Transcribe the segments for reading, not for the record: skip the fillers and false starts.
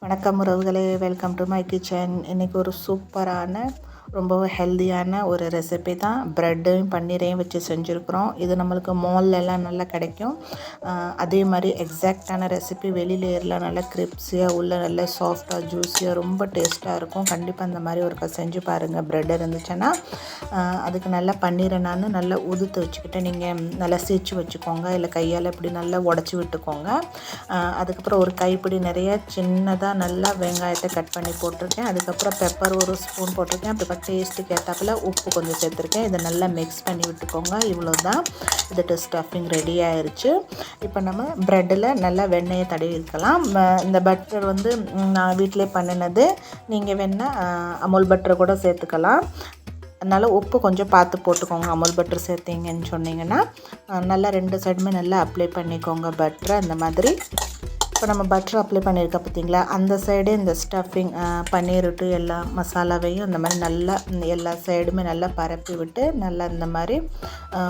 வணக்கம் உறவுகளே, welcome to my kitchen. இன்றைக்கி ஒரு சூப்பரான ரொம்பவே ஹெல்தியான ஒரு ரெசிபி தான். ப்ரெட்டையும் பன்னீரையும் வச்சு செஞ்சுருக்குறோம். இது நம்மளுக்கு மால்லலாம் நல்லா கிடைக்கும். அதே மாதிரி எக்ஸாக்டான ரெசிபி. வெளியில நல்லா கிரிப்ஸியாக, உள்ள நல்லா சாஃப்டாக ஜூஸியாக ரொம்ப டேஸ்ட்டாக இருக்கும். கண்டிப்பாக அந்த மாதிரி ஒரு செஞ்சு பாருங்கள். ப்ரெட் இருந்துச்சுன்னா அதுக்கு நல்லா பன்னீரை நான் நல்லா உதுத்து வச்சுக்கிட்டு நீங்கள் நல்லா சீச்சு வச்சுக்கோங்க. இல்லை கையால் இப்படி நல்லா உடச்சி விட்டுக்கோங்க. அதுக்கப்புறம் ஒரு கைப்பிடி நிறைய சின்னதாக நல்லா வெங்காயத்தை கட் பண்ணி போட்டிருக்கேன். அதுக்கப்புறம் பெப்பர் ஒரு ஸ்பூன் போட்டிருக்கேன். அப்புறம் டேஸ்ட்டுக்கு ஏற்றாப்புல உப்பு கொஞ்சம் சேர்த்துருக்கேன். இதை நல்லா மிக்ஸ் பண்ணி விட்டுக்கோங்க. இவ்வளோ தான், இது ஸ்டஃபிங் ரெடி ஆயிடுச்சு. இப்போ நம்ம ப்ரெட்டில் நல்லா வெண்ணெயை தடவி இருக்கலாம். இந்த பட்டர் வந்து நான் வீட்டிலே பண்ணினது. நீங்கள் வேணால் அமுல் பட்டர் கூட சேர்த்துக்கலாம். அதனால் உப்பு கொஞ்சம் பார்த்து போட்டுக்கோங்க. அமுல் பட்டர் சேர்த்திங்கன்னு சொன்னிங்கன்னா நல்லா ரெண்டு சைடுமே நல்லா அப்ளை பண்ணிக்கோங்க பட்டரை. அந்த மாதிரி இப்போ நம்ம பட்டர் அப்ளை பண்ணியிருக்க பார்த்திங்களா, அந்த சைடு இந்த ஸ்டஃபிங் பன்னீர் விட்டு எல்லா மசாலாவையும் இந்த மாதிரி நல்லா எல்லா சைடுமே நல்லா பரப்பி விட்டு நல்லா இந்த மாதிரி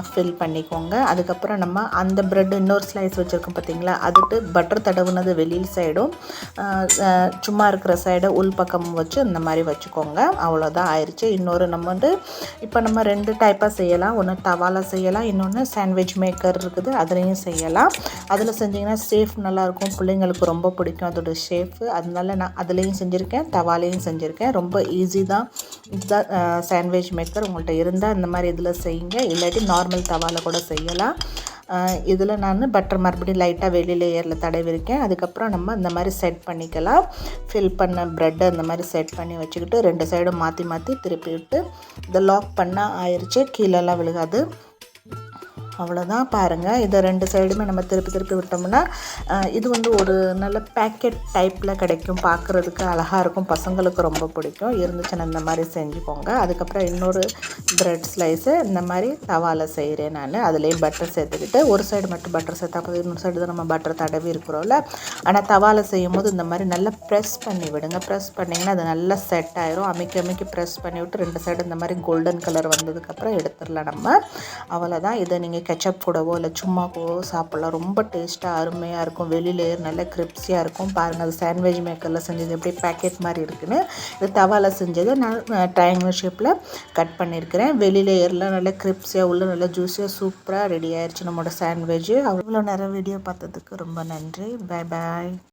ஃபில் பண்ணிக்கோங்க. அதுக்கப்புறம் நம்ம அந்த ப்ரெட் இன்னொரு ஸ்லைஸ் வச்சுருக்கோம் பார்த்திங்களா, அதுக்கு பட்டர் தடவுனது வெளியில் சைடும் சும்மா இருக்கிற சைடை உள் பக்கம் வச்சு இந்த மாதிரி வச்சுக்கோங்க. அவ்வளோதான் ஆயிடுச்சு. இன்னொரு நம்ம வந்து இப்போ நம்ம ரெண்டு டைப்பாக செய்யலாம். ஒன்று தவாவில் செய்யலாம், இன்னொன்று சாண்ட்விச் மேக்கர் இருக்குது, அதுலேயும் செய்யலாம். அதில் செஞ்சிங்கன்னா சேஃப் நல்லாயிருக்கும், பிள்ளைங்களுக்கு ரொம்ப பிடிக்கும் அதோட ஷேஃபு. அதனால நான் அதுலேயும் செஞ்சுருக்கேன், தவாலையும் செஞ்சுருக்கேன். ரொம்ப ஈஸி தான். இதுதான் சாண்ட்விச் மேக்கர். உங்கள்கிட்ட இருந்தால் இந்த மாதிரி இதில் செய்யுங்க. இல்லாட்டி நார்மல் தவாவில் கூட செய்யலாம். இதில் நான் பட்டர் மறுபடியும் லைட்டாக வெளி லேயரில் தடவிருக்கேன். அதுக்கப்புறம் நம்ம இந்த மாதிரி செட் பண்ணிக்கலாம். ஃபில் பண்ண ப்ரெட்டை இந்த மாதிரி செட் பண்ணி வச்சுக்கிட்டு ரெண்டு சைடும் மாற்றி மாற்றி திருப்பி விட்டு இதை லாக் பண்ணால் ஆயிடுச்சு. கீழெல்லாம் விழுகாது. அவ்வளோதான். பாருங்கள், இதை ரெண்டு சைடுமே நம்ம திருப்பி திருப்பி விட்டோம்னா இது வந்து ஒரு நல்ல பேக்கெட் டைப்பில் கிடைக்கும். பார்க்குறதுக்கு அழகாக இருக்கும், பசங்களுக்கு ரொம்ப பிடிக்கும். இருந்துச்சுன்னா இந்த மாதிரி செஞ்சுக்கோங்க. அதுக்கப்புறம் இன்னொரு ப்ரெட் ஸ்லைஸு இந்த மாதிரி தவாவில் செய்கிறேன் நான். அதுலேயே பட்டர் சேர்த்துக்கிட்டு ஒரு சைடு மட்டும் பட்டர் சேர்த்தா போது, இன்னொரு சைடு தான் நம்ம பட்டர் தடவி இருக்கிறோம்ல. ஆனால் தவாவில் செய்யும் போது இந்த மாதிரி நல்லா ப்ரெஸ் பண்ணி விடுங்க. ப்ரெஸ் பண்ணிங்கன்னா அது நல்லா செட் ஆயிரும். அமைக்கி அமைக்கி ப்ரெஸ் பண்ணி விட்டு ரெண்டு சைடு இந்த மாதிரி கோல்டன் கலர் வந்ததுக்கப்புறம் எடுத்துடலாம் நம்ம. அவ்வளோதான். இதை நீங்கள் கெச்சப் கூடவோ இல்லை சும்மா கூடவோ சாப்பிட்லாம். ரொம்ப டேஸ்ட்டாக அருமையாக இருக்கும். வெளியிலேயே நல்ல கிரிப்ஸியாக இருக்கும். பாருங்கள், அது சாண்ட்விச் மேக்கரில் செஞ்சது எப்படி பேக்கெட் மாதிரி இருக்குன்னு. இது தவாவில் செஞ்சது நான் ட்ரையாங்கிள் ஷேப்பில் கட் பண்ணியிருக்கிறேன். வெளியிலேயர்லாம் நல்லா கிரிப்ஸியாக, உள்ள நல்லா ஜூஸியாக சூப்பராக ரெடி ஆயிடுச்சு நம்மளோட சாண்ட்விட்சு. அவ்வளோ நேரம் வீடியோ பார்த்ததுக்கு ரொம்ப நன்றி. Bye bye.